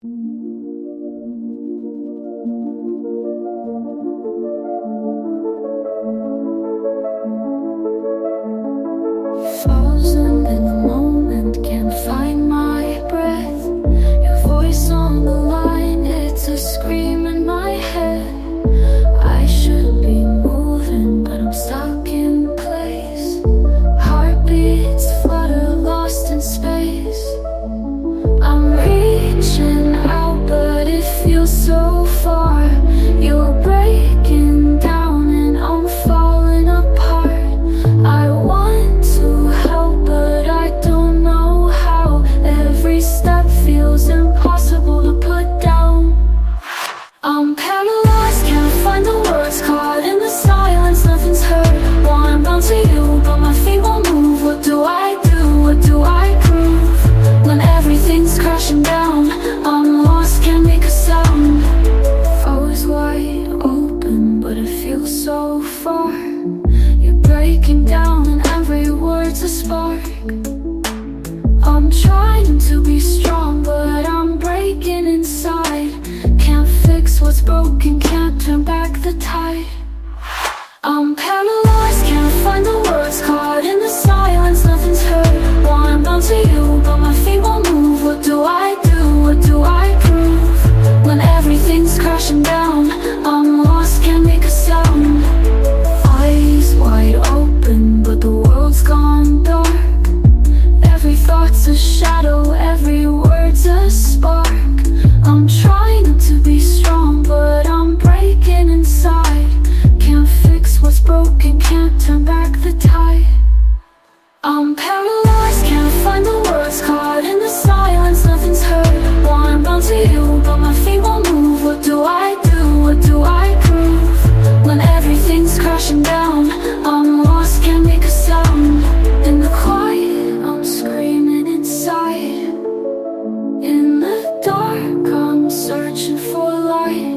Frozen in the moment, can't find my breath. Your voice on the line, it's a scream in my head. I should be moving, but I'm stuck in place. Heartbeats flutter, lost in space. I'm reaching out, but it feels so far. You're breaking down and I'm falling apart. I want to help, but I don't know how. Every step feels impossible to put down. I'm paralyzed, can't find the words, caught in the silence, nothing's heard. Wanna bounce to you, but my feet won't move. What do I do? What do I prove? When everything's crashing down, I'm lost, can't make a sound. Froze wide open, but it feels so far. You're breaking down and every word's a spark. I'm trying to be strong, but I'm breaking inside. Can't fix what's broken, can't turn back the tide. I'm paralyzed, can't find the words, caught in the silence, nothing's heard. Wanna bounce to you, but my feet won't move. What do I do? What do I prove? When everything's crashing down, I'm lost, can't make a sound. Eyes wide open, but the world's gone dark. Every thought's a shadow, every word's a spark. I'm trying to be strong, but I'm breaking inside. Can't fix what's broken, can't turn back the tide. I'm paralyzed, can't find the words, caught in the silence, nothing's heard. Wanna bounce to you, but my feet won't move. What do I do? What do I prove? When everything's crashing down, I'm lost, can't make a sound. In the quiet, I'm screaming inside. In the dark, I'm searching for light.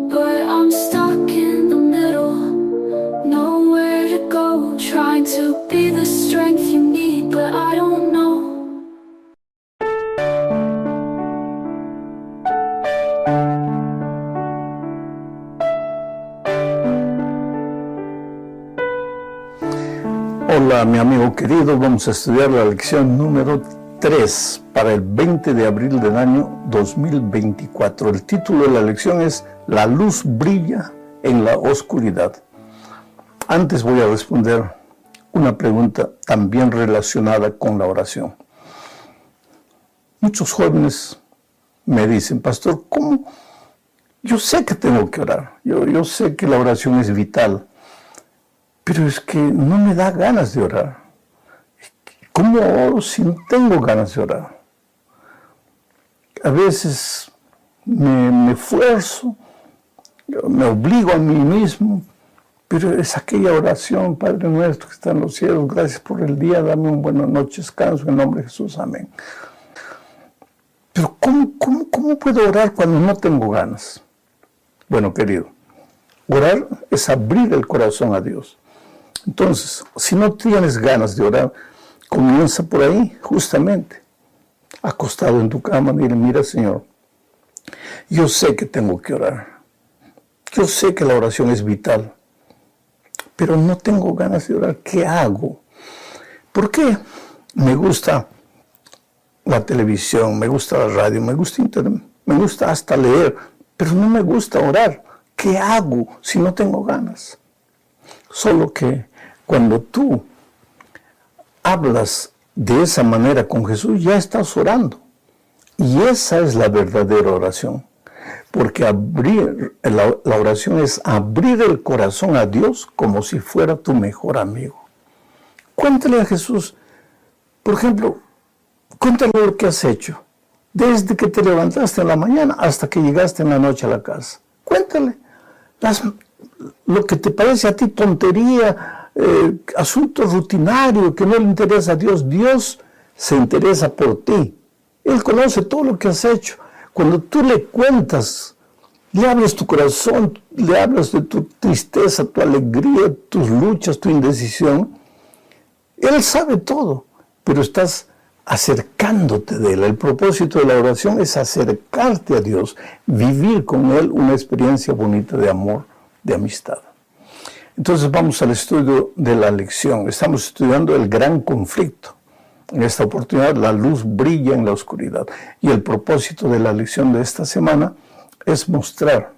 But I'm stuck in the middle, nowhere to go. Trying to be the strength you need, but I don't know. Hola, mi amigo querido, vamos a estudiar la lección número 3 para el 20 de abril del año 2024. El título de la lección es La luz brilla en la oscuridad. Antes voy a responder una pregunta también relacionada con la oración. Muchos jóvenes me dicen, pastor, ¿cómo? Yo sé que tengo que orar, yo sé que la oración es vital, pero es que no me da ganas de orar. ¿Cómo oro si no tengo ganas de orar? A veces me esfuerzo, me obligo a mí mismo, pero es aquella oración, Padre nuestro que está en los cielos, gracias por el día, dame un buena noche, descanso, en nombre de Jesús, amén. Pero ¿cómo puedo orar cuando no tengo ganas? Bueno, querido, orar es abrir el corazón a Dios. Entonces, si no tienes ganas de orar, comienza por ahí, justamente, acostado en tu cama, dile, mira, Señor, yo sé que tengo que orar. Yo sé que la oración es vital, pero no tengo ganas de orar. ¿Qué hago? ¿Por qué? Me gusta la televisión, me gusta la radio, me gusta internet, me gusta hasta leer, pero no me gusta orar. ¿Qué hago si no tengo ganas? Solo que cuando tú hablas de esa manera con Jesús, ya estás orando. Y esa es la verdadera oración. Porque la oración es abrir el corazón a Dios como si fuera tu mejor amigo. Cuéntale a Jesús, por ejemplo, cuéntale lo que has hecho, desde que te levantaste en la mañana hasta que llegaste en la noche a la casa. Cuéntale lo que te parece a ti tontería, asunto rutinario que no le interesa a Dios. Dios se interesa por ti. Él conoce todo lo que has hecho. Cuando tú le cuentas, le hablas tu corazón, le hablas de tu tristeza, tu alegría, tus luchas, tu indecisión, Él sabe todo, pero estás acercándote de Él. El propósito de la oración es acercarte a Dios, vivir con Él una experiencia bonita de amor, de amistad. Entonces vamos al estudio de la lección. Estamos estudiando el gran conflicto. En esta oportunidad la luz brilla en la oscuridad. Y el propósito de la lección de esta semana es mostrar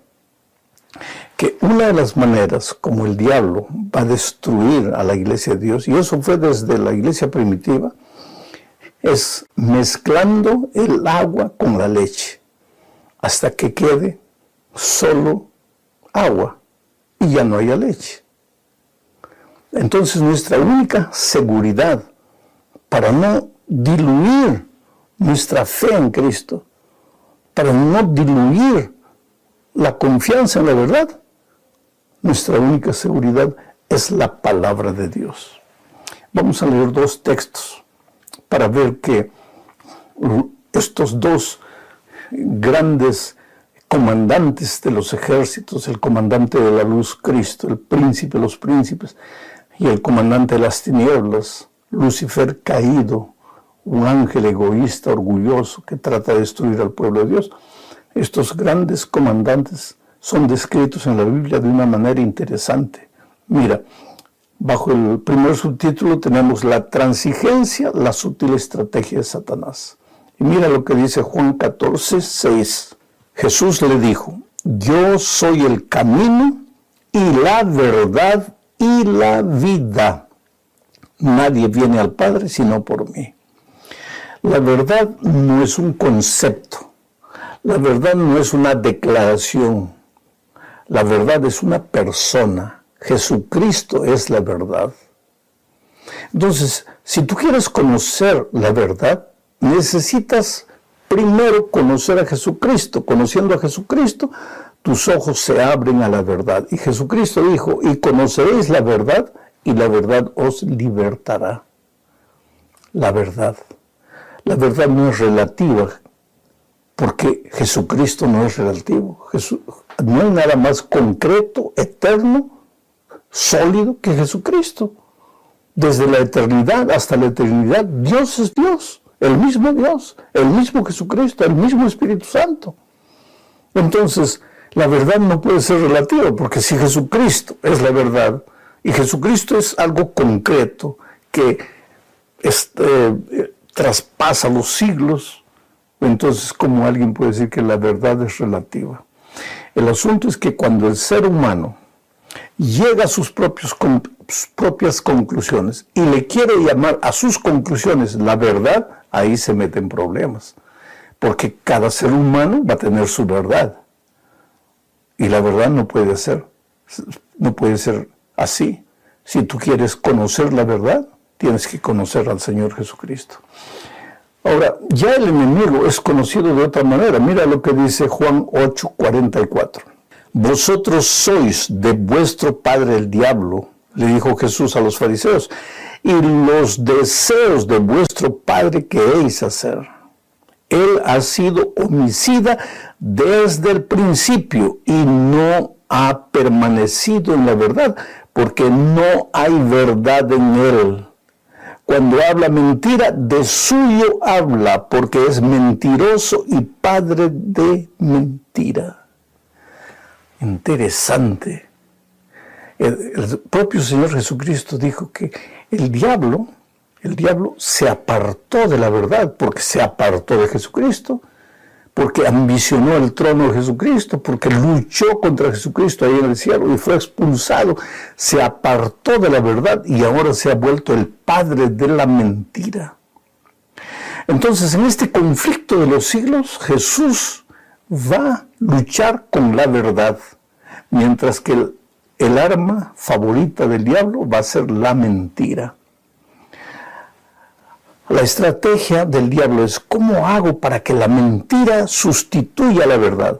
que una de las maneras como el diablo va a destruir a la iglesia de Dios, y eso fue desde la iglesia primitiva, es mezclando el agua con la leche hasta que quede solo agua y ya no haya leche. Entonces nuestra única seguridad para no diluir nuestra fe en Cristo, para no diluir la confianza en la verdad, nuestra única seguridad es la palabra de Dios. Vamos a leer dos textos para ver que estos dos grandes comandantes de los ejércitos, el comandante de la luz, Cristo, el príncipe de los príncipes, y el comandante de las tinieblas, Lucifer caído, un ángel egoísta, orgulloso, que trata de destruir al pueblo de Dios. Estos grandes comandantes son descritos en la Biblia de una manera interesante. Mira, bajo el primer subtítulo tenemos la transigencia, la sutil estrategia de Satanás. Y mira lo que dice Juan 14:6. Jesús le dijo: yo soy el camino y la verdad y la vida. Nadie viene al Padre sino por mí. La verdad no es un concepto. La verdad no es una declaración. La verdad es una persona. Jesucristo es la verdad. Entonces, si tú quieres conocer la verdad, necesitas primero conocer a Jesucristo. Conociendo a Jesucristo, tus ojos se abren a la verdad. Y Jesucristo dijo: y conoceréis la verdad, y la verdad os libertará. La verdad. La verdad no es relativa, porque Jesucristo no es relativo. No hay nada más concreto, eterno, sólido que Jesucristo. Desde la eternidad hasta la eternidad, Dios es Dios, el mismo Jesucristo, el mismo Espíritu Santo. Entonces, la verdad no puede ser relativa, porque si Jesucristo es la verdad, y Jesucristo es algo concreto que traspasa los siglos, entonces, ¿cómo alguien puede decir que la verdad es relativa? El asunto es que cuando el ser humano llega a sus propias conclusiones y le quiere llamar a sus conclusiones la verdad, ahí se meten problemas. Porque cada ser humano va a tener su verdad. Y la verdad no puede ser así. Si tú quieres conocer la verdad, tienes que conocer al Señor Jesucristo. Ahora, ya el enemigo es conocido de otra manera. Mira lo que dice Juan 8:44. Vosotros sois de vuestro padre el diablo, le dijo Jesús a los fariseos, y los deseos de vuestro padre queréis hacer. Él ha sido homicida desde el principio y no ha permanecido en la verdad, porque no hay verdad en él. Cuando habla mentira, de suyo habla, porque es mentiroso y padre de mentira. Interesante. El propio Señor Jesucristo dijo que el diablo se apartó de la verdad, porque se apartó de Jesucristo, porque ambicionó el trono de Jesucristo, porque luchó contra Jesucristo ahí en el cielo y fue expulsado, se apartó de la verdad y ahora se ha vuelto el padre de la mentira. Entonces, en este conflicto de los siglos, Jesús va a luchar con la verdad, mientras que el arma favorita del diablo va a ser la mentira. La estrategia del diablo es: ¿cómo hago para que la mentira sustituya la verdad?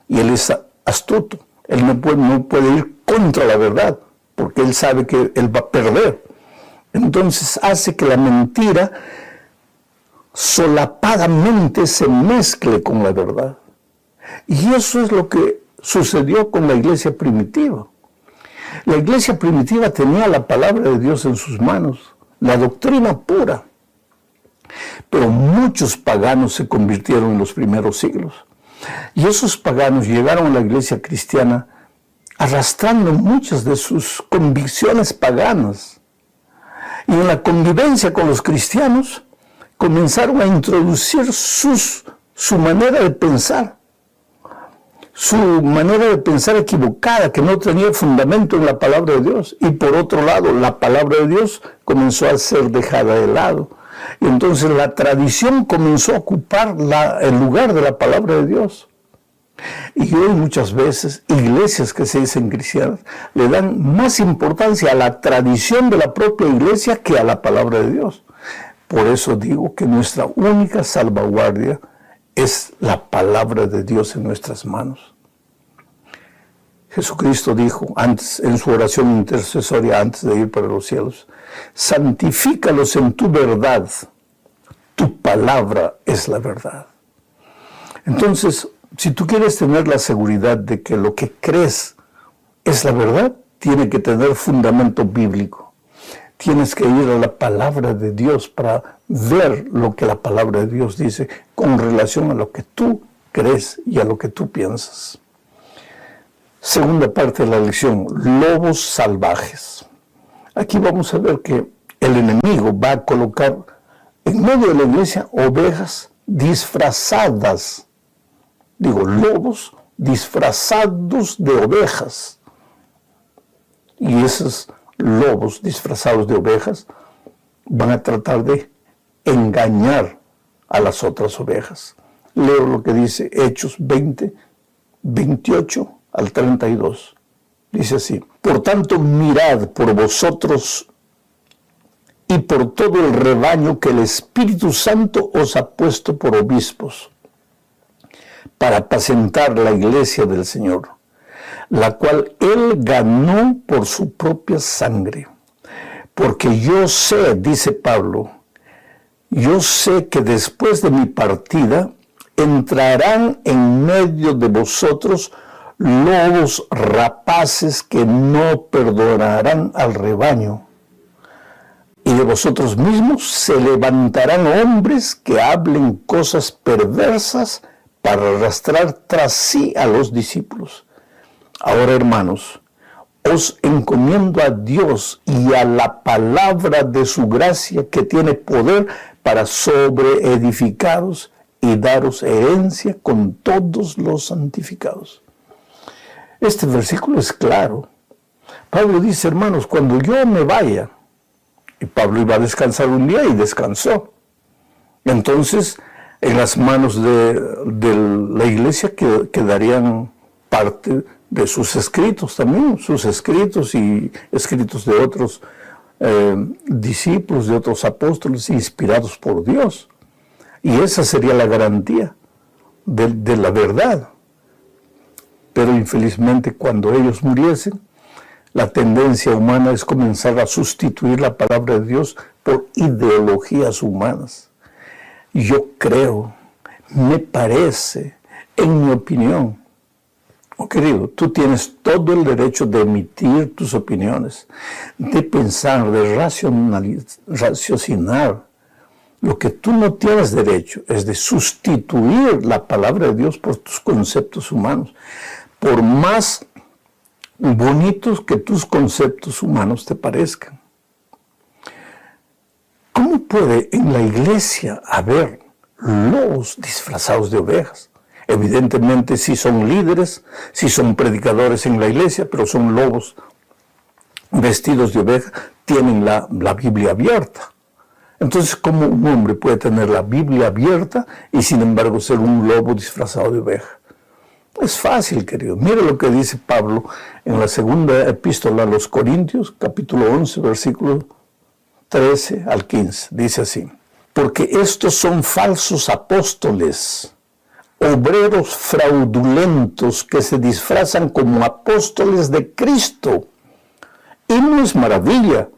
Y él es astuto. Él no puede ir contra la verdad, porque él sabe que él va a perder. Entonces hace que la mentira solapadamente se mezcle con la verdad. Y eso es lo que sucedió con la iglesia primitiva. La iglesia primitiva tenía la palabra de Dios en sus manos, la doctrina pura. pero muchos paganos se convirtieron en los primeros siglos. Y esos paganos llegaron a la iglesia cristiana arrastrando muchas de sus convicciones paganas. Y en la convivencia con los cristianos comenzaron a introducir su manera de pensar. Su manera de pensar equivocada, que no tenía fundamento en la palabra de Dios. Y por otro lado, la palabra de Dios comenzó a ser dejada de lado. Y entonces la tradición comenzó a ocupar el lugar de la palabra de Dios. Y hoy muchas veces iglesias que se dicen cristianas le dan más importancia a la tradición de la propia iglesia que a la palabra de Dios. Por eso digo que nuestra única salvaguardia es la palabra de Dios en nuestras manos. Jesucristo dijo antes, en su oración intercesoria antes de ir para los cielos: santifícalos en tu verdad, tu palabra es la verdad. Entonces, si tú quieres tener la seguridad de que lo que crees es la verdad, tiene que tener fundamento bíblico. Tienes que ir a la palabra de Dios para ver lo que la palabra de Dios dice con relación a lo que tú crees y a lo que tú piensas. Segunda parte de la lección: lobos salvajes. Aquí vamos a ver que el enemigo va a colocar en medio de la iglesia ovejas disfrazadas. Digo, lobos disfrazados de ovejas. Y esos lobos disfrazados de ovejas van a tratar de engañar a las otras ovejas. Leo lo que dice Hechos 20, 28 al 32. Dice así: por tanto, mirad por vosotros y por todo el rebaño que el Espíritu Santo os ha puesto por obispos, para apacentar la iglesia del Señor, la cual Él ganó por su propia sangre. Porque yo sé, dice Pablo, yo sé que después de mi partida entrarán en medio de vosotros lobos rapaces que no perdonarán al rebaño. Y de vosotros mismos se levantarán hombres que hablen cosas perversas para arrastrar tras sí a los discípulos. Ahora, hermanos, os encomiendo a Dios y a la palabra de su gracia, que tiene poder para sobreedificaros y daros herencia con todos los santificados. Este versículo es claro. Pablo dice: hermanos, cuando yo me vaya, y Pablo iba a descansar un día y descansó, entonces en las manos de la iglesia quedarían parte de sus escritos también, sus escritos y escritos de otros discípulos, de otros apóstoles inspirados por Dios. Y esa sería la garantía de la verdad. Pero infelizmente, cuando ellos muriesen, la tendencia humana es comenzar a sustituir la palabra de Dios por ideologías humanas. Yo creo, me parece, en mi opinión. Oh, querido, tú tienes todo el derecho de emitir tus opiniones, de pensar, de raciocinar. Lo que tú no tienes derecho es de sustituir la palabra de Dios por tus conceptos humanos, por más bonitos que tus conceptos humanos te parezcan. ¿Cómo puede en la iglesia haber lobos disfrazados de ovejas? Evidentemente, si son líderes, si son predicadores en la iglesia, pero son lobos vestidos de oveja, tienen la Biblia abierta. Entonces, ¿cómo un hombre puede tener la Biblia abierta y sin embargo ser un lobo disfrazado de oveja? Es fácil, querido. Mira lo que dice Pablo en la segunda epístola a los Corintios, capítulo 11, versículo 13 al 15. Dice así: porque estos son falsos apóstoles, obreros fraudulentos que se disfrazan como apóstoles de Cristo. Y no es maravilla,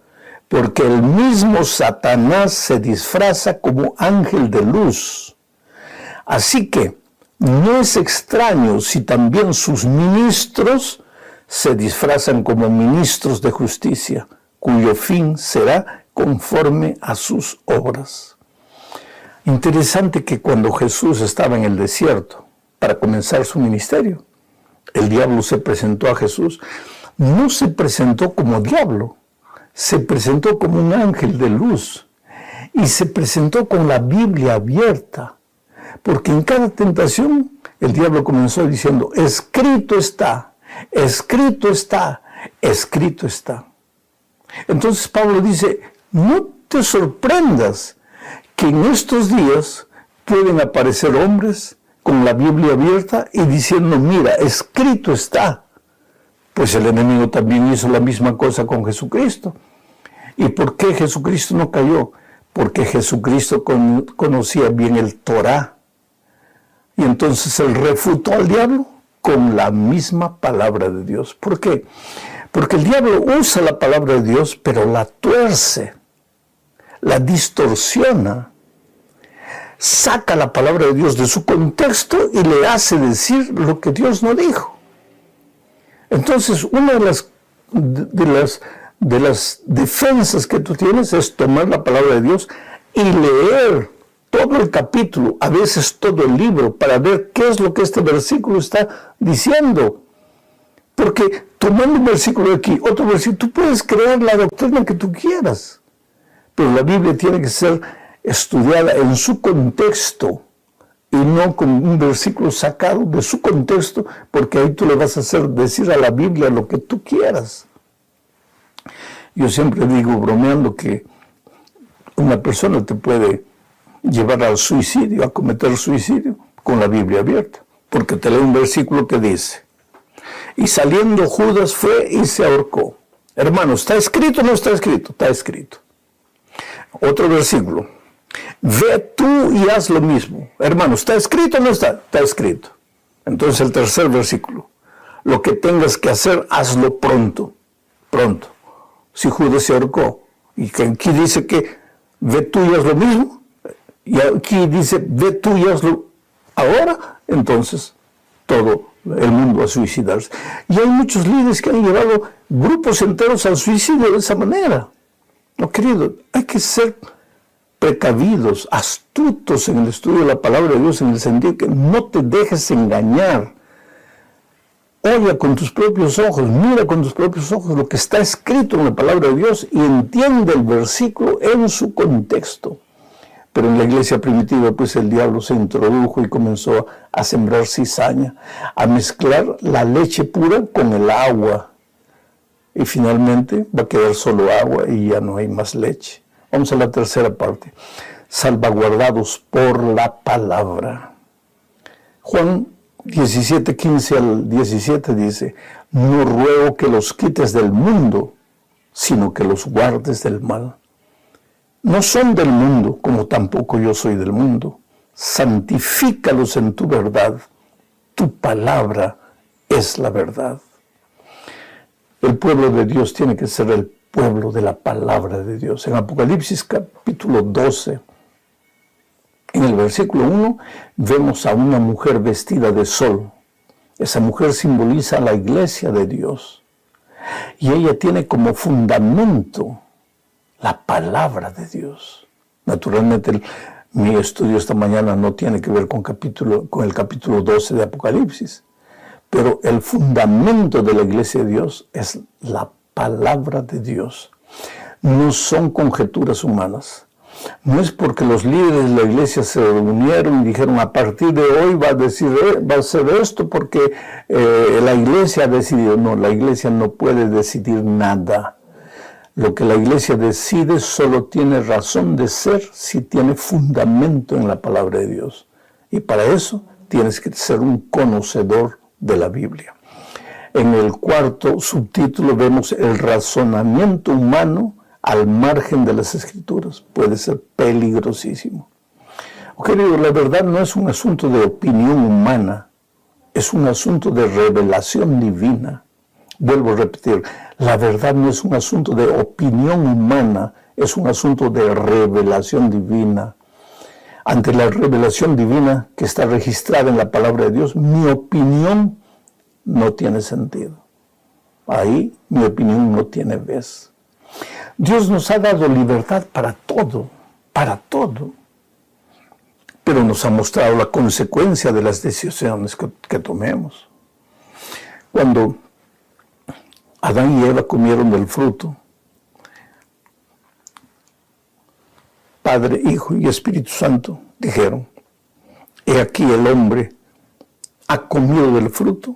porque el mismo Satanás se disfraza como ángel de luz. Así que no es extraño si también sus ministros se disfrazan como ministros de justicia, cuyo fin será conforme a sus obras. Interesante que cuando Jesús estaba en el desierto para comenzar su ministerio, el diablo se presentó a Jesús. No se presentó como diablo, se presentó como un ángel de luz y se presentó con la Biblia abierta, porque en cada tentación el diablo comenzó diciendo, escrito está, escrito está, escrito está. Entonces Pablo dice, no te sorprendas que en estos días pueden aparecer hombres con la Biblia abierta y diciendo, mira, escrito está. Pues el enemigo también hizo la misma cosa con Jesucristo. ¿Y por qué Jesucristo no cayó? Porque Jesucristo conocía bien el Torá. Y entonces él refutó al diablo con la misma palabra de Dios. ¿Por qué? Porque el diablo usa la palabra de Dios, pero la tuerce, la distorsiona, saca la palabra de Dios de su contexto y le hace decir lo que Dios no dijo. Entonces, una de las defensas que tú tienes es tomar la palabra de Dios y leer todo el capítulo, a veces todo el libro, para ver qué es lo que este versículo está diciendo. Porque tomando un versículo de aquí, otro versículo, tú puedes crear la doctrina que tú quieras, pero la Biblia tiene que ser estudiada en su contexto y no con un versículo sacado de su contexto, porque ahí tú le vas a hacer decir a la Biblia lo que tú quieras. Yo siempre digo, bromeando, que una persona te puede llevar al suicidio, a cometer suicidio, con la Biblia abierta, porque te lee un versículo que dice, y saliendo Judas fue y se ahorcó. Hermano, ¿está escrito o no está escrito? Está escrito. Otro versículo, ve tú y haz lo mismo. Hermano, ¿está escrito o no está? Está escrito. Entonces el tercer versículo, lo que tengas que hacer, hazlo pronto, pronto. Si Judas se ahorcó, y que aquí dice que ve tú y haz lo mismo, y aquí dice ve tú y hazlo ahora, entonces todo el mundo a suicidarse. Y hay muchos líderes que han llevado grupos enteros al suicidio de esa manera. No, querido, hay que ser precavidos, astutos en el estudio de la palabra de Dios, en el sentido que no te dejes engañar. Oye con tus propios ojos, mira con tus propios ojos lo que está escrito en la palabra de Dios y entiende el versículo en su contexto. Pero en la iglesia primitiva, pues el diablo se introdujo y comenzó a sembrar cizaña, a mezclar la leche pura con el agua. Y finalmente va a quedar solo agua y ya no hay más leche. Vamos a la tercera parte. Salvaguardados por la palabra. Juan 17, 15 al 17 dice, no ruego que los quites del mundo, sino que los guardes del mal. No son del mundo, como tampoco yo soy del mundo. Santifícalos en tu verdad. Tu palabra es la verdad. El pueblo de Dios tiene que ser el pueblo de la palabra de Dios. En Apocalipsis capítulo 12, en el versículo 1, vemos a una mujer vestida de sol. Esa mujer simboliza a la iglesia de Dios. Y ella tiene como fundamento la palabra de Dios. Naturalmente, mi estudio esta mañana no tiene que ver con el capítulo 12 de Apocalipsis, pero el fundamento de la iglesia de Dios es la palabra de Dios. No son conjeturas humanas. No es porque los líderes de la iglesia se reunieron y dijeron a partir de hoy va a ser esto porque la iglesia ha decidido. No, la iglesia no puede decidir nada. Lo que la iglesia decide solo tiene razón de ser si tiene fundamento en la palabra de Dios. Y para eso tienes que ser un conocedor de la Biblia. En el cuarto subtítulo vemos el razonamiento humano al margen de las Escrituras. Puede ser peligrosísimo. Querido, la verdad no es un asunto de opinión humana, es un asunto de revelación divina. Vuelvo a repetir, la verdad no es un asunto de opinión humana, es un asunto de revelación divina. Ante la revelación divina que está registrada en la palabra de Dios, mi opinión no tiene sentido. Ahí mi opinión no tiene vez. Dios nos ha dado libertad para todo, para todo. pero nos ha mostrado la consecuencia de las decisiones que tomemos. Cuando Adán y Eva comieron del fruto, Padre, Hijo y Espíritu Santo dijeron: he aquí el hombre ha comido del fruto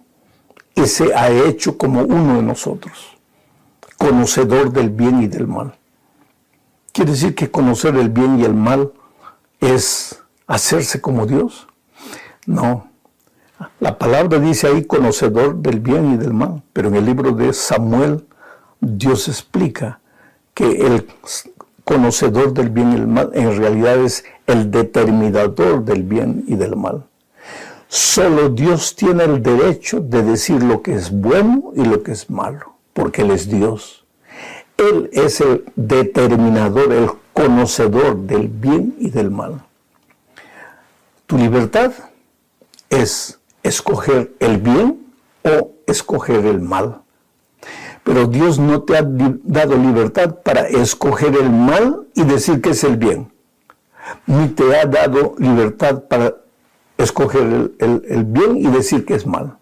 y se ha hecho como uno de nosotros, conocedor del bien y del mal. ¿Quiere decir que conocer el bien y el mal es hacerse como Dios? No. La palabra dice ahí conocedor del bien y del mal, pero en el libro de Samuel Dios explica que el conocedor del bien y el mal en realidad es el determinador del bien y del mal. Solo Dios tiene el derecho de decir lo que es bueno y lo que es malo, porque Él es Dios. Él es el determinador, el conocedor del bien y del mal. Tu libertad es escoger el bien o escoger el mal. Pero Dios no te ha dado libertad para escoger el mal y decir que es el bien. Ni te ha dado libertad para escoger el bien y decir que es mal.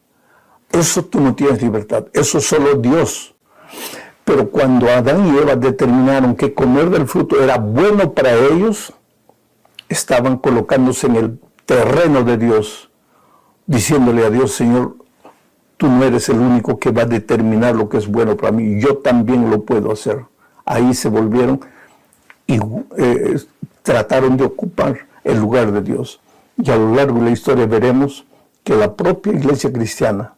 Eso tú no tienes libertad. Eso solo Dios. Pero cuando Adán y Eva determinaron que comer del fruto era bueno para ellos, estaban colocándose en el terreno de Dios, diciéndole a Dios: Señor, tú no eres el único que va a determinar lo que es bueno para mí, yo también lo puedo hacer. Ahí se volvieron y trataron de ocupar el lugar de Dios. Y a lo largo de la historia veremos que la propia iglesia cristiana,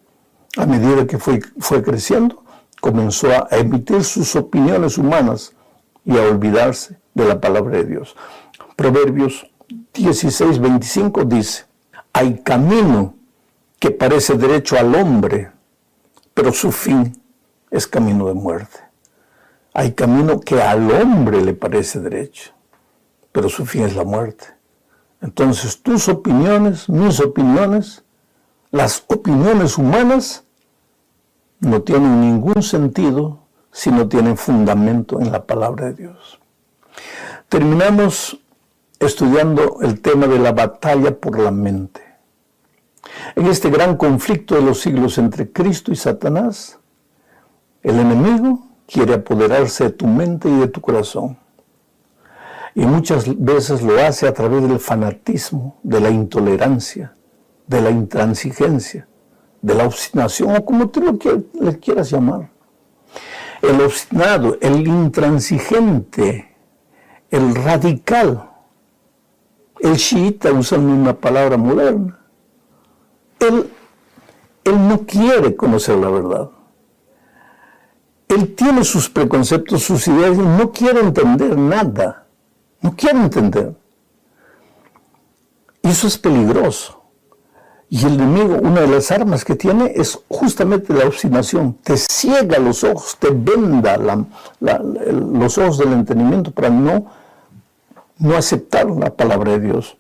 a medida que fue creciendo, comenzó a emitir sus opiniones humanas y a olvidarse de la palabra de Dios. Proverbios 16:25 dice: hay camino que parece derecho al hombre, pero su fin es camino de muerte. Hay camino que al hombre le parece derecho, pero su fin es la muerte. Entonces tus opiniones, mis opiniones, las opiniones humanas no tienen ningún sentido si no tienen fundamento en la palabra de Dios. Terminamos estudiando el tema de la batalla por la mente. En este gran conflicto de los siglos entre Cristo y Satanás, el enemigo quiere apoderarse de tu mente y de tu corazón. Y muchas veces lo hace a través del fanatismo, de la intolerancia, de la intransigencia, de la obstinación, o como tú le quieras llamar. El obstinado, el intransigente, el radical, el chiita, usando una palabra moderna. Él no quiere conocer la verdad. Él tiene sus preconceptos, sus ideas, y no quiere entender nada. No quiere entender. Y eso es peligroso. Y el enemigo, una de las armas que tiene es justamente la obstinación. Te ciega los ojos, te venda los ojos del entendimiento para no aceptar la palabra de Dios.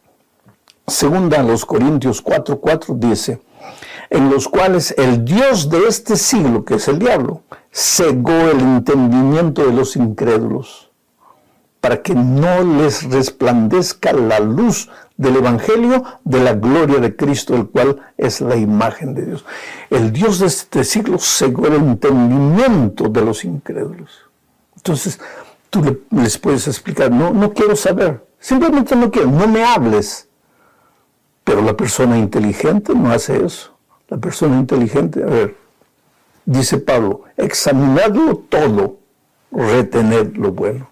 Segunda a los Corintios 4:4 dice: en los cuales el Dios de este siglo, que es el diablo, cegó el entendimiento de los incrédulos, para que no les resplandezca la luz del Evangelio de la gloria de Cristo, el cual es la imagen de Dios. El Dios de este siglo cegó el entendimiento de los incrédulos. Entonces, tú les puedes explicar: no quiero saber, simplemente no quiero, no me hables. Pero la persona inteligente no hace eso. La persona inteligente, dice Pablo, examinadlo todo, retened lo bueno.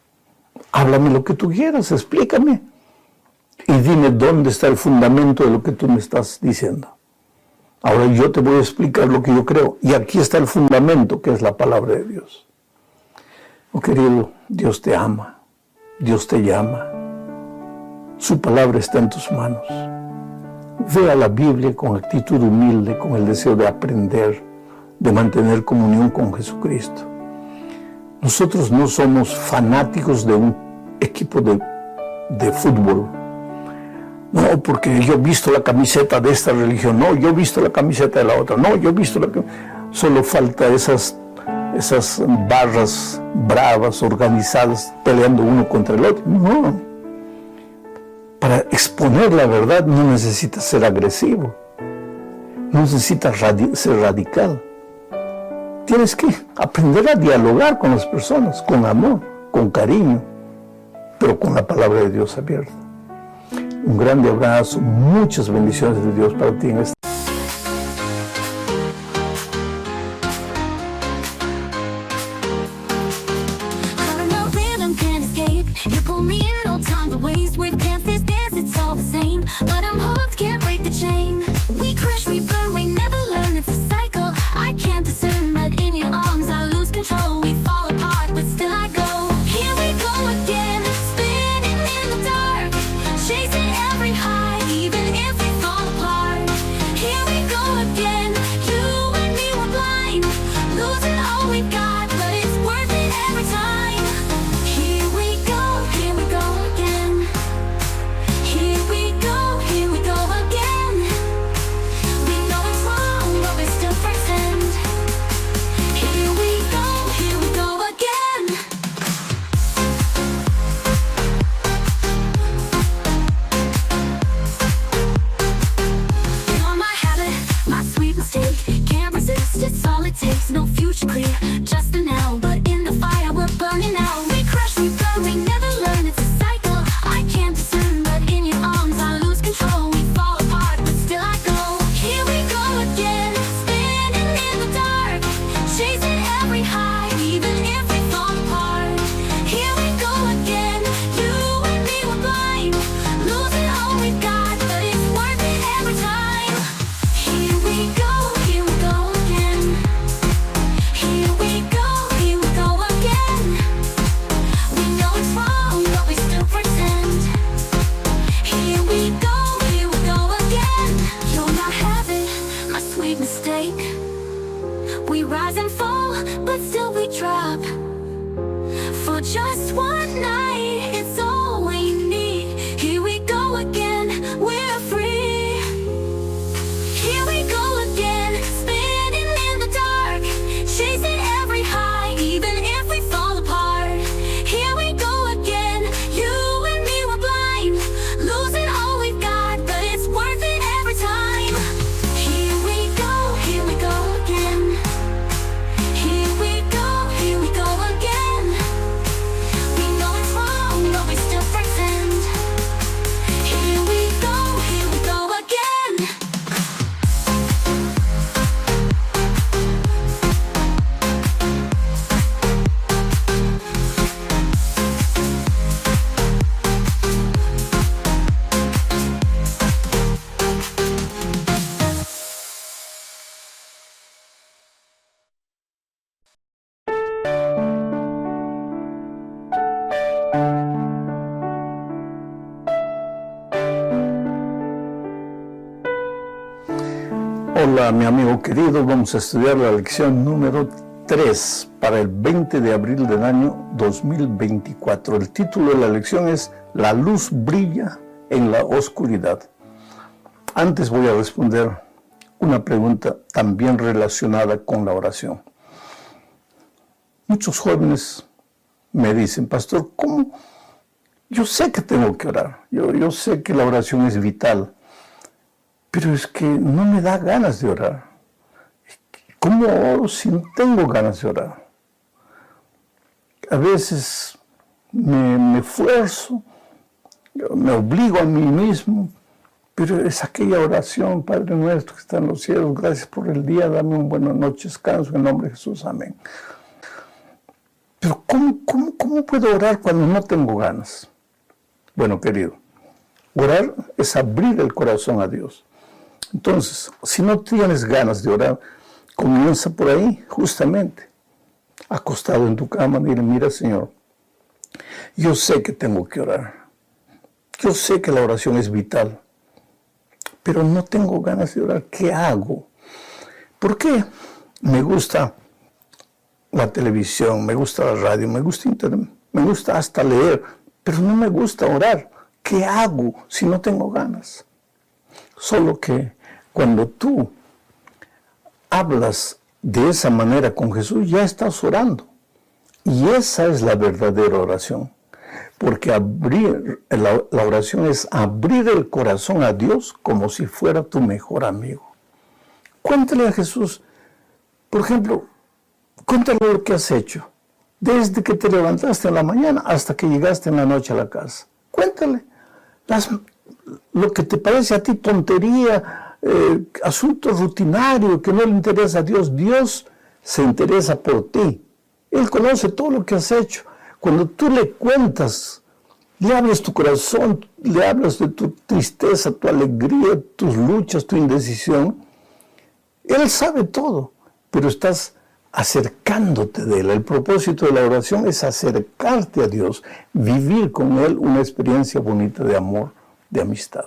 Háblame lo que tú quieras, explícame. Y dime dónde está el fundamento de lo que tú me estás diciendo. Ahora yo te voy a explicar lo que yo creo. Y aquí está el fundamento, que es la palabra de Dios. Oh querido, Dios te ama, Dios te llama. Su palabra está en tus manos. Ve a la Biblia con actitud humilde, con el deseo de aprender, de mantener comunión con Jesucristo. Nosotros no somos fanáticos de un equipo de fútbol. No, porque yo he visto la camiseta de esta religión. No, yo he visto la camiseta de la otra. No, yo he visto la... Solo falta esas barras bravas, organizadas, peleando uno contra el otro. No. Para exponer la verdad no necesitas ser agresivo, no necesitas ser radical. Tienes que aprender a dialogar con las personas, con amor, con cariño, pero con la palabra de Dios abierta. Un grande abrazo, muchas bendiciones de Dios para ti en este. Hola, mi amigo querido, vamos a estudiar la lección número 3 para el 20 de abril del año 2024. El título de la lección es La luz brilla en la oscuridad. Antes voy a responder una pregunta también relacionada con la oración. Muchos jóvenes me dicen, pastor, ¿cómo? Yo sé que tengo que orar, yo sé que la oración es vital, pero es que no me da ganas de orar. ¿Cómo oro si no tengo ganas de orar? A veces me esfuerzo, me obligo a mí mismo, pero es aquella oración, Padre nuestro que está en los cielos, gracias por el día, dame un buena noche, descanso, en nombre de Jesús, amén. Pero ¿cómo puedo orar cuando no tengo ganas? Bueno, querido, orar es abrir el corazón a Dios. Entonces, si no tienes ganas de orar, comienza por ahí, justamente, acostado en tu cama, mira, Señor, yo sé que tengo que orar. Yo sé que la oración es vital, pero no tengo ganas de orar. ¿Qué hago? ¿Por qué? Me gusta la televisión, me gusta la radio, me gusta internet, me gusta hasta leer, pero no me gusta orar. ¿Qué hago si no tengo ganas? Solo que cuando tú hablas de esa manera con Jesús, ya estás orando. Y esa es la verdadera oración. porque la oración es abrir el corazón a Dios como si fuera tu mejor amigo. Cuéntale a Jesús, por ejemplo, cuéntale lo que has hecho, desde que te levantaste en la mañana hasta que llegaste en la noche a la casa. Cuéntale lo que te parece a ti tontería, asunto rutinario que no le interesa a Dios. Dios se interesa por ti. Él conoce todo lo que has hecho. Cuando tú le cuentas, le abres tu corazón, le hablas de tu tristeza, tu alegría, tus luchas, tu indecisión, Él sabe todo, pero estás acercándote de Él. El propósito de la oración es acercarte a Dios, vivir con Él una experiencia bonita de amor, de amistad.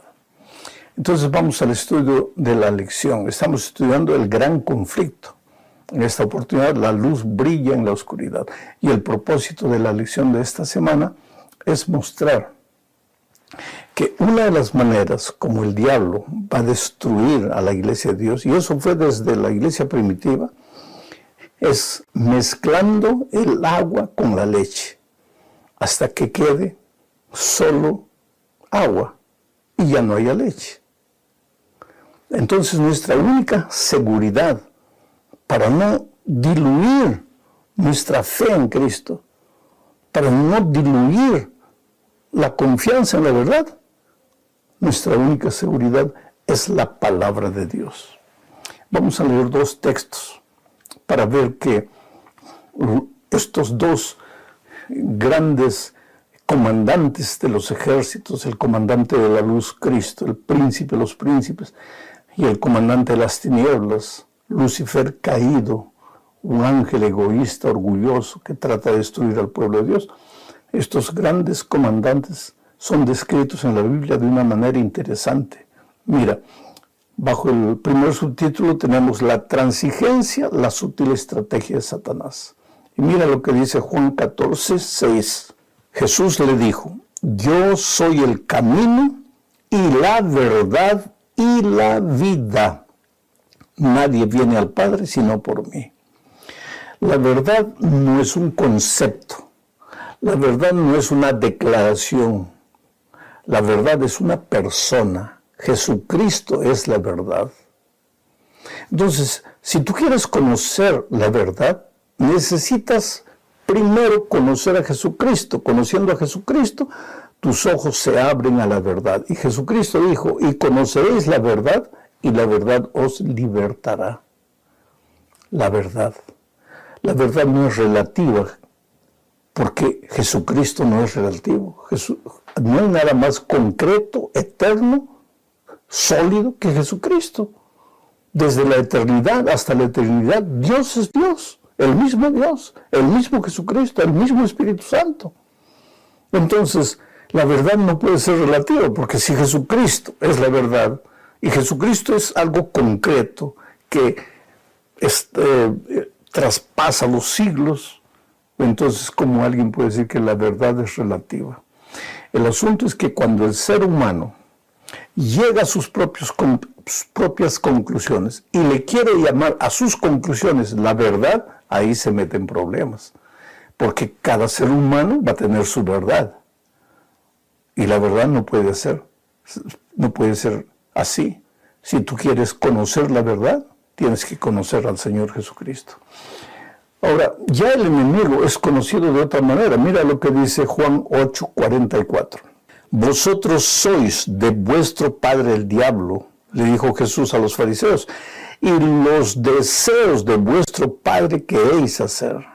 Entonces vamos al estudio de la lección. Estamos estudiando el gran conflicto. En esta oportunidad la luz brilla en la oscuridad. Y el propósito de la lección de esta semana es mostrar que una de las maneras como el diablo va a destruir a la iglesia de Dios, y eso fue desde la iglesia primitiva, es mezclando el agua con la leche hasta que quede solo agua y ya no haya leche. Entonces nuestra única seguridad para no diluir nuestra fe en Cristo, para no diluir la confianza en la verdad, nuestra única seguridad es la palabra de Dios. Vamos a leer dos textos para ver que estos dos grandes comandantes de los ejércitos, el comandante de la luz, Cristo, el príncipe de los príncipes, y el comandante de las tinieblas, Lucifer caído, un ángel egoísta, orgulloso, que trata de destruir al pueblo de Dios. Estos grandes comandantes son descritos en la Biblia de una manera interesante. Mira, bajo el primer subtítulo tenemos la transigencia, la sutil estrategia de Satanás. Y mira lo que dice Juan 14, 6. Jesús le dijo: yo soy el camino y la verdad y la vida. Nadie viene al Padre sino por mí. La verdad no es un concepto. La verdad no es una declaración. La verdad es una persona. Jesucristo es la verdad. Entonces, si tú quieres conocer la verdad, necesitas primero conocer a Jesucristo. Conociendo a Jesucristo, tus ojos se abren a la verdad. Y Jesucristo dijo: y conoceréis la verdad, y la verdad os libertará. La verdad. La verdad no es relativa, porque Jesucristo no es relativo. No hay nada más concreto, eterno, sólido que Jesucristo. Desde la eternidad hasta la eternidad, Dios es Dios, el mismo Jesucristo, el mismo Espíritu Santo. Entonces, la verdad no puede ser relativa, porque si Jesucristo es la verdad, y Jesucristo es algo concreto que traspasa los siglos, entonces, ¿cómo alguien puede decir que la verdad es relativa? El asunto es que cuando el ser humano llega a sus propias conclusiones y le quiere llamar a sus conclusiones la verdad, ahí se meten problemas. Porque cada ser humano va a tener su verdad. Y la verdad no puede ser así. Si tú quieres conocer la verdad, tienes que conocer al Señor Jesucristo. Ahora, ya el enemigo es conocido de otra manera. Mira lo que dice Juan 8:44. Vosotros sois de vuestro padre el diablo, le dijo Jesús a los fariseos, y los deseos de vuestro padre queréis hacer.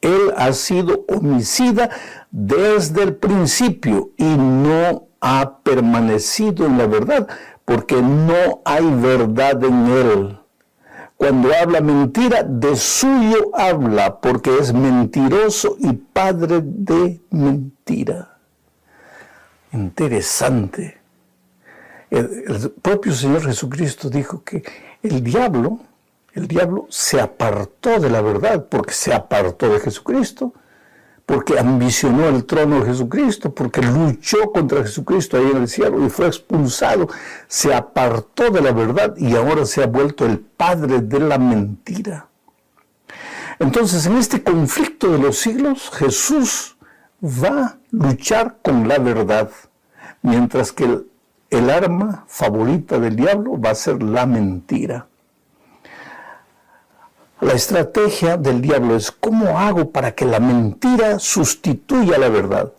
Él ha sido homicida desde el principio y no ha permanecido en la verdad, porque no hay verdad en él. Cuando habla mentira, de suyo habla, porque es mentiroso y padre de mentira. Interesante. El propio Señor Jesucristo dijo que el diablo se apartó de la verdad, porque se apartó de Jesucristo, porque ambicionó el trono de Jesucristo, porque luchó contra Jesucristo ahí en el cielo y fue expulsado, se apartó de la verdad y ahora se ha vuelto el padre de la mentira. Entonces, en este conflicto de los siglos, Jesús va luchar con la verdad, mientras que el arma favorita del diablo va a ser la mentira. La estrategia del diablo es ¿cómo hago para que la mentira sustituya la verdad?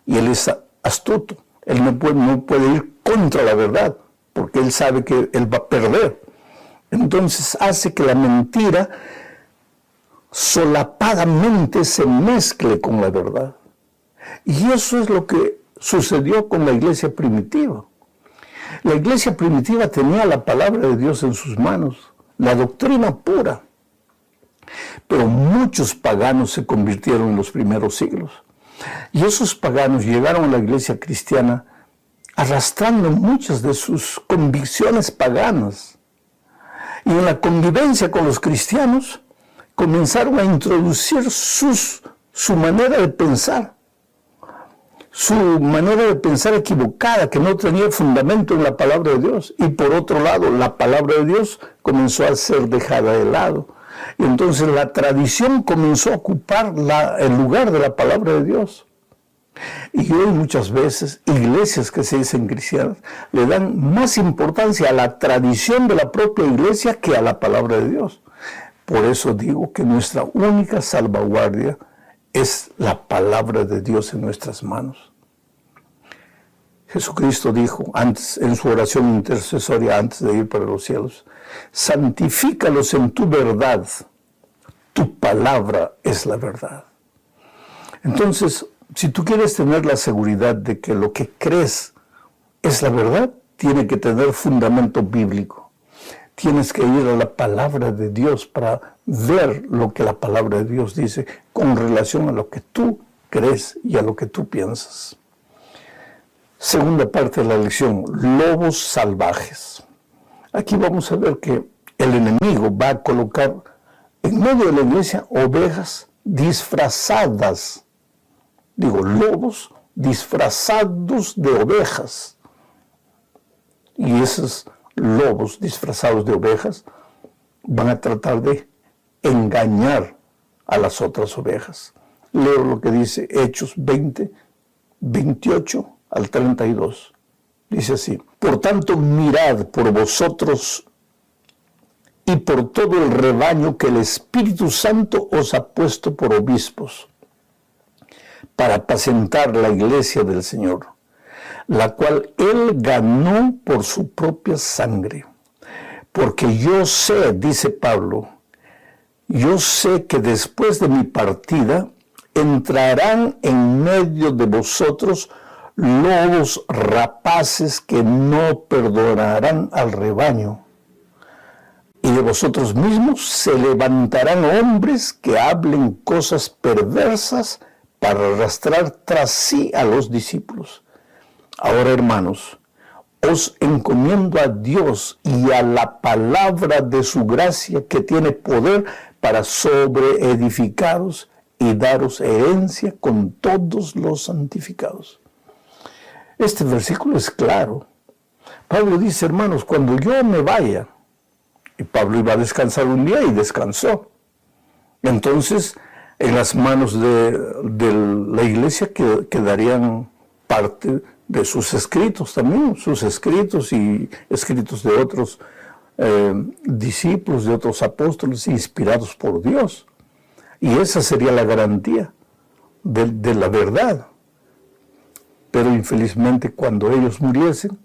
Y él es astuto, él no puede ir contra la verdad, porque él sabe que él va a perder. Entonces hace que la mentira solapadamente se mezcle con la verdad. Y eso es lo que sucedió con la iglesia primitiva. La iglesia primitiva tenía la palabra de Dios en sus manos, la doctrina pura. Pero muchos paganos se convirtieron en los primeros siglos. Y esos paganos llegaron a la iglesia cristiana arrastrando muchas de sus convicciones paganas. Y en la convivencia con los cristianos comenzaron a introducir su manera de pensar. Su manera de pensar equivocada, que no tenía fundamento en la palabra de Dios. Y por otro lado, la palabra de Dios comenzó a ser dejada de lado. Y entonces la tradición comenzó a ocupar el lugar de la palabra de Dios. Y hoy muchas veces iglesias que se dicen cristianas le dan más importancia a la tradición de la propia iglesia que a la palabra de Dios. Por eso digo que nuestra única salvaguardia es la palabra de Dios en nuestras manos. Jesucristo dijo antes, en su oración intercesoria antes de ir para los cielos: santifícalos en tu verdad, tu palabra es la verdad. Entonces, si tú quieres tener la seguridad de que lo que crees es la verdad, tiene que tener fundamento bíblico. Tienes que ir a la palabra de Dios para ver lo que la palabra de Dios dice con relación a lo que tú crees y a lo que tú piensas. Segunda parte de la lección: lobos salvajes. Aquí vamos a ver que el enemigo va a colocar en medio de la iglesia ovejas disfrazadas. Digo, lobos disfrazados de ovejas. Y esos lobos disfrazados de ovejas van a tratar de engañar a las otras ovejas. Leo lo que dice Hechos 20, 28 al 32. Dice así: por tanto, mirad por vosotros y por todo el rebaño que el Espíritu Santo os ha puesto por obispos, para apacentar la iglesia del Señor, la cual Él ganó por su propia sangre. Porque yo sé, dice Pablo, yo sé que después de mi partida entrarán en medio de vosotros lobos rapaces que no perdonarán al rebaño. Y de vosotros mismos se levantarán hombres que hablen cosas perversas para arrastrar tras sí a los discípulos. Ahora, hermanos, os encomiendo a Dios y a la palabra de su gracia, que tiene poder para sobreedificaros y daros herencia con todos los santificados. Este versículo es claro. Pablo dice: hermanos, cuando yo me vaya, y Pablo iba a descansar un día y descansó. Entonces, en las manos de la iglesia quedarían parte de sus escritos también, sus escritos y escritos de otros discípulos, de otros apóstoles inspirados por Dios. Y esa sería la garantía de la verdad. Pero infelizmente, cuando ellos muriesen,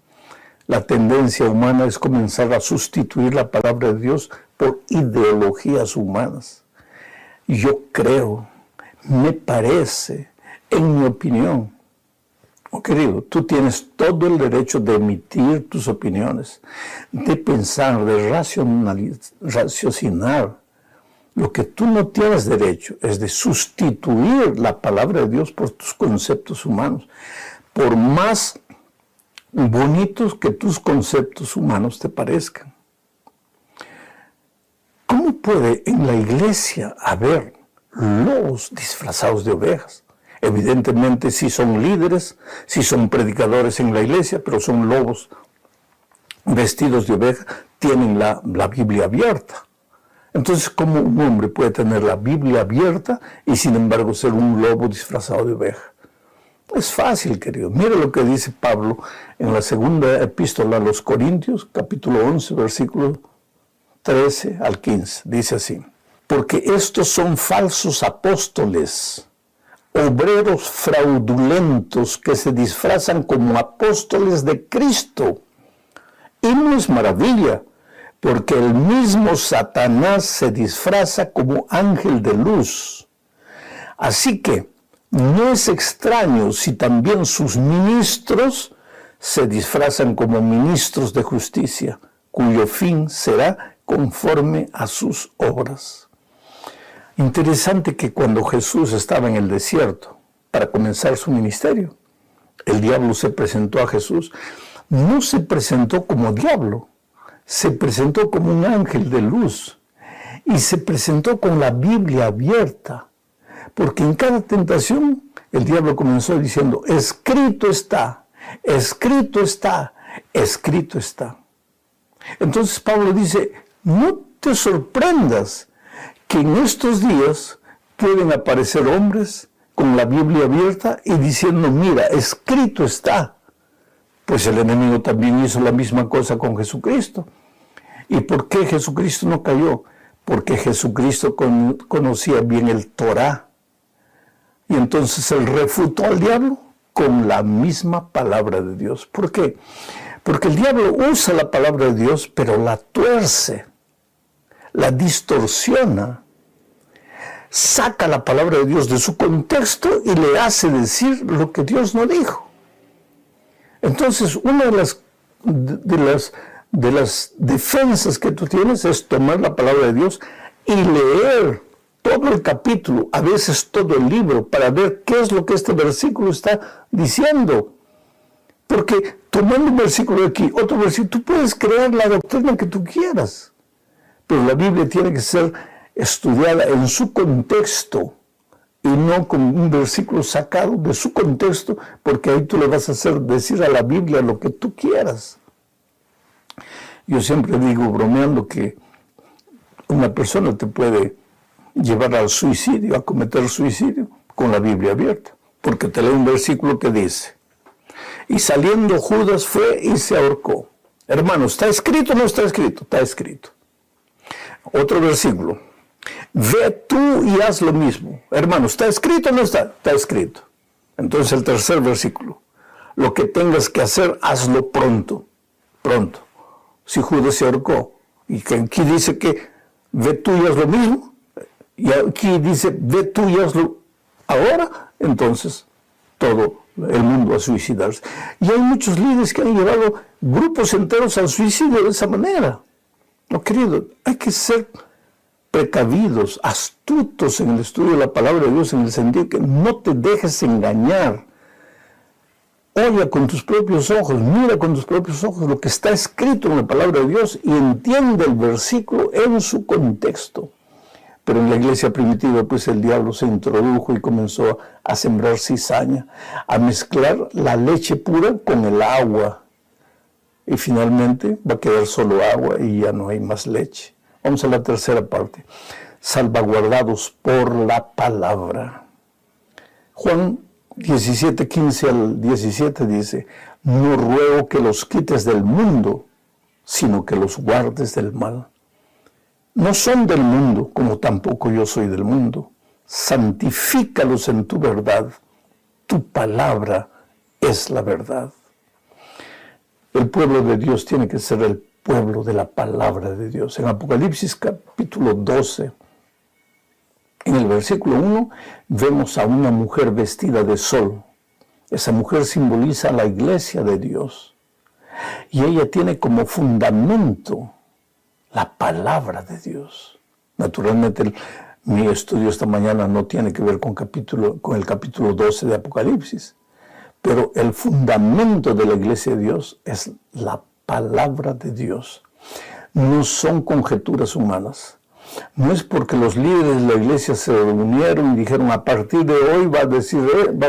la tendencia humana es comenzar a sustituir la palabra de Dios por ideologías humanas. Yo creo, me parece, en mi opinión. Oh, querido, tú tienes todo el derecho de emitir tus opiniones, de pensar, de raciocinar. Lo que tú no tienes derecho es de sustituir la palabra de Dios por tus conceptos humanos, por más bonitos que tus conceptos humanos te parezcan. ¿Cómo puede en la iglesia haber lobos disfrazados de ovejas? Evidentemente, si son líderes, si son predicadores en la iglesia, pero son lobos vestidos de oveja, tienen la Biblia abierta. Entonces, ¿cómo un hombre puede tener la Biblia abierta y sin embargo ser un lobo disfrazado de oveja? Es fácil, querido. Mira lo que dice Pablo en la segunda epístola a los Corintios, capítulo 11, versículo 13 al 15. Dice así: porque estos son falsos apóstoles, obreros fraudulentos que se disfrazan como apóstoles de Cristo. Y no es maravilla, porque el mismo Satanás se disfraza como ángel de luz. Así que no es extraño si también sus ministros se disfrazan como ministros de justicia, cuyo fin será conforme a sus obras. Interesante que cuando Jesús estaba en el desierto para comenzar su ministerio, el diablo se presentó a Jesús. No se presentó como diablo, se presentó como un ángel de luz y se presentó con la Biblia abierta, porque en cada tentación el diablo comenzó diciendo: escrito está, escrito está, escrito está. Entonces Pablo dice: no te sorprendas que en estos días pueden aparecer hombres con la Biblia abierta y diciendo: mira, escrito está. Pues el enemigo también hizo la misma cosa con Jesucristo. ¿Y por qué Jesucristo no cayó? Porque Jesucristo conocía bien el Torá. Y entonces él refutó al diablo con la misma palabra de Dios. ¿Por qué? Porque el diablo usa la palabra de Dios, pero la tuerce, la distorsiona, saca la palabra de Dios de su contexto y le hace decir lo que Dios no dijo. Entonces, una de las defensas que tú tienes es tomar la palabra de Dios y leer todo el capítulo, a veces todo el libro, para ver qué es lo que este versículo está diciendo. Porque tomando un versículo de aquí, otro versículo, tú puedes crear la doctrina que tú quieras, pero la Biblia tiene que ser estudiada en su contexto y no con un versículo sacado de su contexto, porque ahí tú le vas a hacer decir a la Biblia lo que tú quieras. Yo siempre digo, bromeando, que una persona te puede llevar al suicidio, a cometer suicidio, con la Biblia abierta, porque te lee un versículo que dice: y saliendo Judas fue y se ahorcó. Hermano, ¿está escrito o no está escrito? Está escrito. Otro versículo: ve tú y haz lo mismo. Hermano, ¿está escrito o no está? Está escrito. Entonces el tercer versículo: lo que tengas que hacer, hazlo pronto. Pronto. Si Judas se ahorcó, y que aquí dice que ve tú y haz lo mismo, y aquí dice ve tú y hazlo ahora, entonces todo el mundo a suicidarse. Y hay muchos líderes que han llevado grupos enteros al suicidio de esa manera. No, querido, hay que ser precavidos, astutos en el estudio de la palabra de Dios, en el sentido que no te dejes engañar. Oye con tus propios ojos, mira con tus propios ojos lo que está escrito en la palabra de Dios y entiende el versículo en su contexto. Pero en la iglesia primitiva, pues el diablo se introdujo y comenzó a sembrar cizaña, a mezclar la leche pura con el agua. Y finalmente va a quedar solo agua y ya no hay más leche. Vamos a la tercera parte. Salvaguardados por la palabra. Juan 17, 15 al 17 dice: no ruego que los quites del mundo, sino que los guardes del mal. No son del mundo, como tampoco yo soy del mundo. Santifícalos en tu verdad. Tu palabra es la verdad. El pueblo de Dios tiene que ser el pueblo de la palabra de Dios. En Apocalipsis capítulo 12, en el versículo 1, vemos a una mujer vestida de sol. Esa mujer simboliza a la iglesia de Dios. Y ella tiene como fundamento la palabra de Dios. Naturalmente, mi estudio esta mañana no tiene que ver con el capítulo 12 de Apocalipsis, pero el fundamento de la iglesia de Dios es la palabra de Dios. No son conjeturas humanas. No es porque los líderes de la iglesia se reunieron y dijeron: a partir de hoy va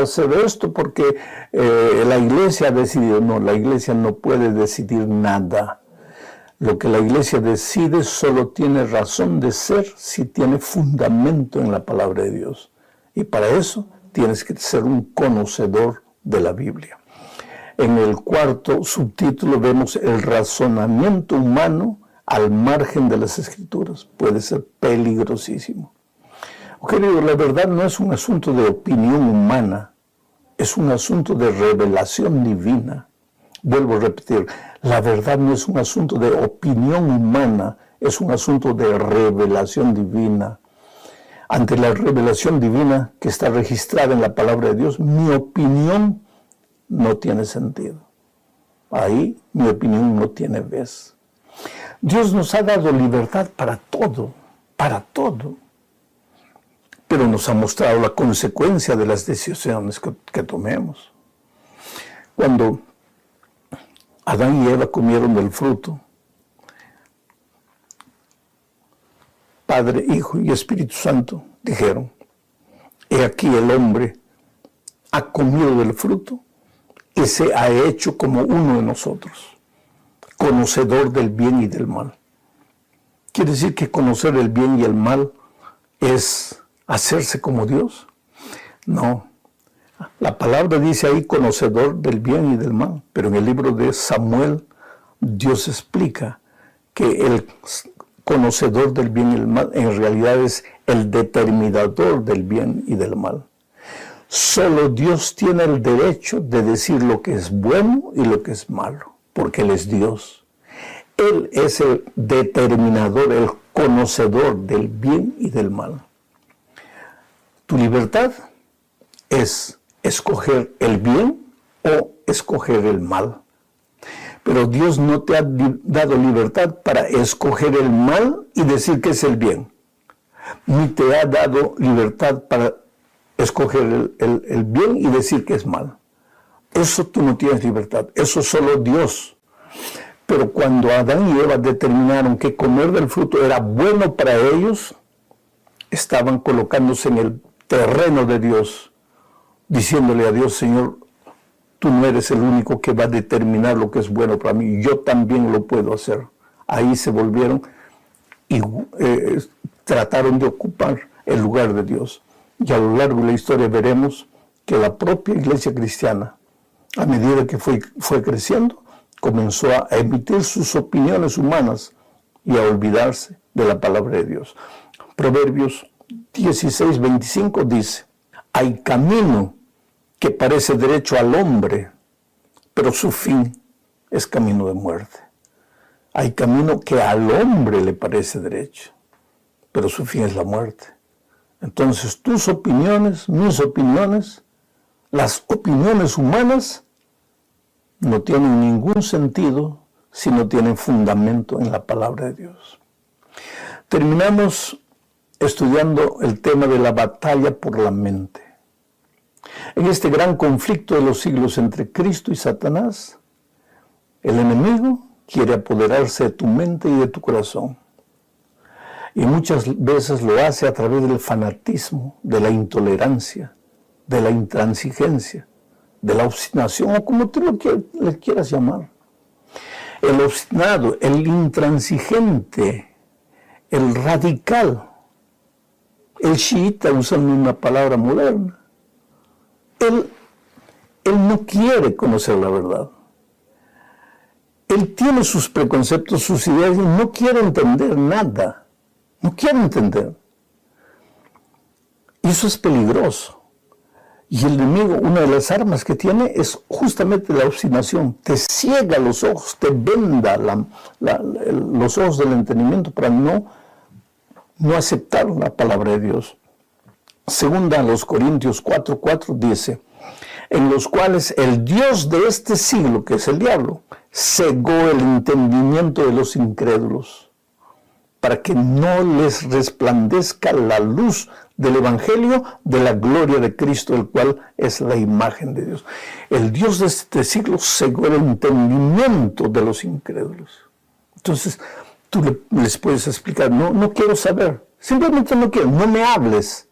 a ser esto porque la iglesia ha decidido. No, la iglesia no puede decidir nada. Lo que la iglesia decide solo tiene razón de ser si tiene fundamento en la palabra de Dios. Y para eso tienes que ser un conocedor de la Biblia. En el cuarto subtítulo vemos el razonamiento humano al margen de las Escrituras. Puede ser peligrosísimo. Querido, la verdad no es un asunto de opinión humana, es un asunto de revelación divina. Vuelvo a repetir, la verdad no es un asunto de opinión humana, es un asunto de revelación divina. Ante la revelación divina que está registrada en la palabra de Dios, mi opinión no tiene sentido. Ahí mi opinión no tiene vez. Dios nos ha dado libertad para todo, pero nos ha mostrado la consecuencia de las decisiones que tomemos. Cuando Adán y Eva comieron del fruto, Padre, Hijo y Espíritu Santo dijeron, he aquí el hombre ha comido del fruto y se ha hecho como uno de nosotros, conocedor del bien y del mal. ¿Quiere decir que conocer el bien y el mal es hacerse como Dios? No. La palabra dice ahí conocedor del bien y del mal, pero en el libro de Samuel Dios explica que el conocedor del bien y el mal en realidad es el determinador del bien y del mal. Solo Dios tiene el derecho de decir lo que es bueno y lo que es malo, porque Él es Dios. Él es el determinador, el conocedor del bien y del mal. Tu libertad es escoger el bien o escoger el mal. Pero Dios no te ha dado libertad para escoger el mal y decir que es el bien. Ni te ha dado libertad para escoger el bien y decir que es mal. Eso tú no tienes libertad. Eso solo Dios. Pero cuando Adán y Eva determinaron que comer del fruto era bueno para ellos, estaban colocándose en el terreno de Dios, diciéndole a Dios, Señor, tú no eres el único que va a determinar lo que es bueno para mí, yo también lo puedo hacer. Ahí se volvieron y trataron de ocupar el lugar de Dios. Y a lo largo de la historia veremos que la propia iglesia cristiana, a medida que fue creciendo, comenzó a emitir sus opiniones humanas y a olvidarse de la palabra de Dios. Proverbios 16:25 dice, hay camino que parece derecho al hombre, pero su fin es camino de muerte. Hay camino que al hombre le parece derecho, pero su fin es la muerte. Entonces tus opiniones, mis opiniones, las opiniones humanas no tienen ningún sentido si no tienen fundamento en la palabra de Dios. Terminamos estudiando el tema de la batalla por la mente. En este gran conflicto de los siglos entre Cristo y Satanás, el enemigo quiere apoderarse de tu mente y de tu corazón. Y muchas veces lo hace a través del fanatismo, de la intolerancia, de la intransigencia, de la obstinación, o como tú le quieras llamar. El obstinado, el intransigente, el radical, el chiita, usando una palabra moderna, él no quiere conocer la verdad. Él tiene sus preconceptos, sus ideas, y no quiere entender nada. No quiere entender. Y eso es peligroso. Y el enemigo, una de las armas que tiene es justamente la obstinación. Te ciega los ojos, te venda los ojos del entendimiento para no aceptar la palabra de Dios. Segunda a los Corintios 4:4 dice, en los cuales el Dios de este siglo, que es el diablo, cegó el entendimiento de los incrédulos, para que no les resplandezca la luz del Evangelio de la gloria de Cristo, el cual es la imagen de Dios. El Dios de este siglo cegó el entendimiento de los incrédulos. Entonces, tú les puedes explicar, no quiero saber, simplemente no quiero, no me hables.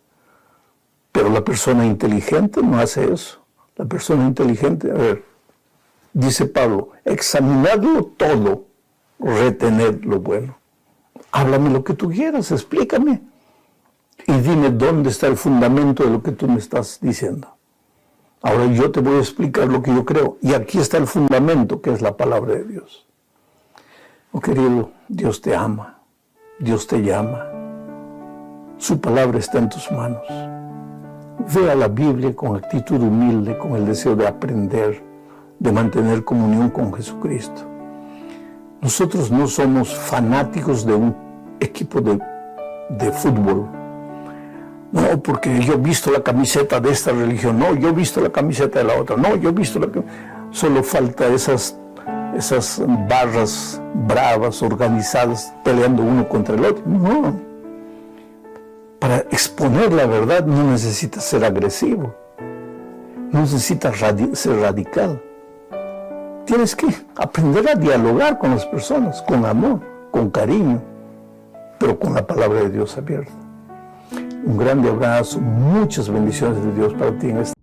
Pero la persona inteligente no hace eso. La persona inteligente, dice Pablo, examinadlo todo, retened lo bueno. Háblame lo que tú quieras, explícame. Y dime dónde está el fundamento de lo que tú me estás diciendo. Ahora yo te voy a explicar lo que yo creo. Y aquí está el fundamento, que es la palabra de Dios. Oh querido, Dios te ama, Dios te llama. Su palabra está en tus manos. Ve a la Biblia con actitud humilde, con el deseo de aprender, de mantener comunión con Jesucristo. Nosotros no somos fanáticos de un equipo de fútbol. No, porque yo he visto la camiseta de esta religión. No, yo he visto la camiseta de la otra. No, yo he visto la... Solo falta esas barras bravas, organizadas, peleando uno contra el otro. No. Para exponer la verdad no necesitas ser agresivo. No necesitas ser radical. Tienes que aprender a dialogar con las personas, con amor, con cariño, pero con la palabra de Dios abierta. Un grande abrazo, muchas bendiciones de Dios para ti en esta